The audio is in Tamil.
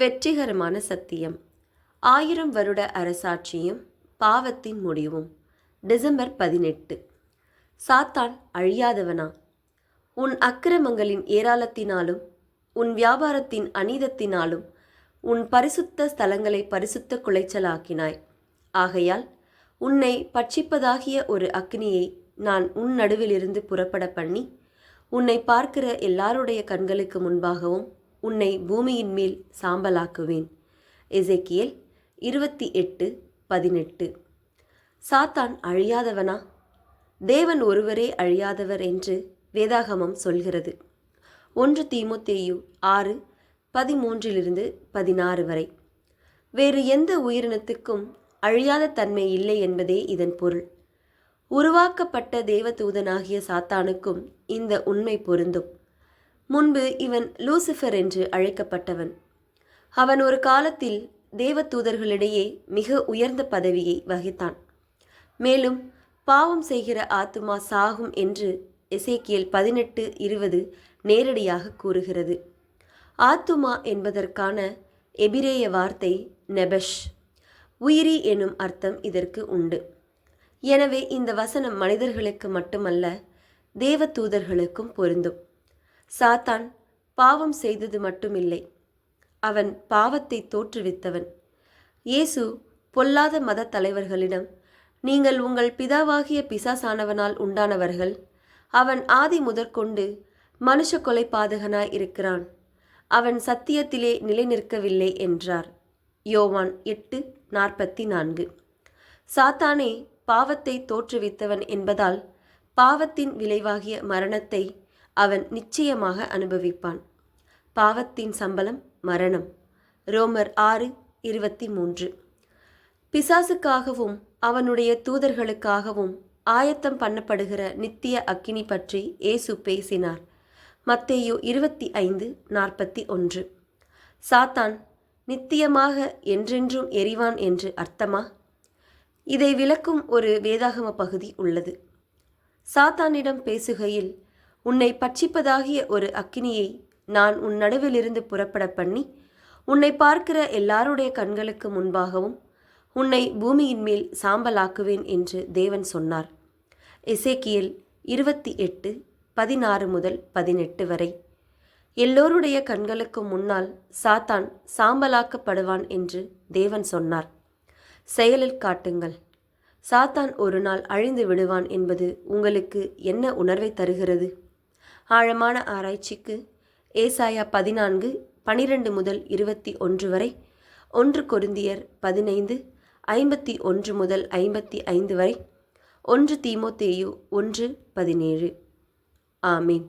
வெற்றிகரமான சத்தியம். 1000 வருட அரசாட்சியும் பாவத்தின் முடிவும். டிசம்பர் 18. சாத்தான் அழியாதவனா? உன் அக்கிரமங்களின் ஏராளத்தினாலும் உன் வியாபாரத்தின் அநீதத்தினாலும் உன் பரிசுத்த ஸ்தலங்களை பரிசுத்த குலைச்சலாக்கினாய். ஆகையால் உன்னை பட்சிப்பதாகிய ஒரு அக்னியை நான் உன் நடுவிலிருந்து புறப்பட பண்ணி உன்னை பார்க்கிற எல்லாருடைய கண்களுக்கு முன்பாகவும் உன்னை பூமியின் மேல் சாம்பலாக்குவேன். எசேக்கியேல் 28:18. சாத்தான் அழியாதவனா? தேவன் ஒருவரே அழியாதவர் என்று வேதாகமம் சொல்கிறது. 1 தீமோத்தேயு 6:13-16 வரை. வேறு எந்த உயிரினத்துக்கும் அழியாத தன்மை இல்லை என்பதே இதன் பொருள். உருவாக்கப்பட்ட தேவதூதனாகிய சாத்தானுக்கும் இந்த உண்மை பொருந்தும். முன்பு இவன் லூசிஃபர் என்று அழைக்கப்பட்டவன். அவன் ஒரு காலத்தில் தேவதூதர்களிடையே மிக உயர்ந்த பதவியை வகித்தான். மேலும் பாவம் செய்கிற ஆத்துமா சாகும் என்று எசேக்கியேல் 18:20 நேரடியாக கூறுகிறது. ஆத்துமா என்பதற்கான எபிரேய வார்த்தை நெபஷ். உயிரி எனும் அர்த்தம் இதற்கு உண்டு. எனவே இந்த வசனம் மனிதர்களுக்கு மட்டுமல்ல, தேவதூதர்களுக்கும் பொருந்தும். சாத்தான் பாவம் செய்தது மட்டுமில்லை, அவன் பாவத்தை தோற்றுவித்தவன். இயேசு பொல்லாத மத தலைவர்களிடம், நீங்கள் உங்கள் பிதாவாகிய பிசாசானவனால் உண்டானவர்கள், அவன் ஆதி முதற்கொண்டு மனுஷ கொலைபாதகனாய் இருக்கிறான், அவன் சத்தியத்திலே நிலை நிற்கவில்லை என்றார். யோவான் 8:44. சாத்தானே பாவத்தை தோற்றுவித்தவன் என்பதால் பாவத்தின் விளைவாகிய மரணத்தை அவன் நிச்சயமாக அனுபவிப்பான். பாவத்தின் சம்பளம் மரணம். ரோமர் 6:23. பிசாசுக்காகவும் அவனுடைய தூதர்களுக்காகவும் ஆயத்தம் பண்ணப்படுகிற நித்திய அக்கினி பற்றி இயேசு பேசினார். மத்தேயு 25:41. சாத்தான் நித்தியமாக என்றென்றும் எரிவான் என்று அர்த்தமா? இதை விளக்கும் ஒரு வேதாகம பகுதி உள்ளது. சாத்தானிடம் பேசுகையில், உன்னை பட்சிப்பதாகிய ஒரு அக்கினியை நான் உன் நடுவிலிருந்து புறப்பட பண்ணி உன்னை பார்க்கிற எல்லாருடைய கண்களுக்கு முன்பாகவும் உன்னை பூமியின் மேல் சாம்பலாக்குவேன் என்று தேவன் சொன்னார். எசேக்கியேல் 28:16-18 வரை. எல்லோருடைய கண்களுக்கு முன்னால் சாத்தான் சாம்பலாக்கப்படுவான் என்று தேவன் சொன்னார். செயலில் காட்டுங்கள். சாத்தான் ஒரு நாள் அழிந்து விடுவான் என்பது உங்களுக்கு என்ன உணர்வை தருகிறது? ஆழமான ஆராய்ச்சிக்கு ஏசாயா 14:12-21 வரை, 1 கொரிந்தியர் 15:51-55 வரை, 1 தீமோத்தேயு 1:17. ஆமீன்.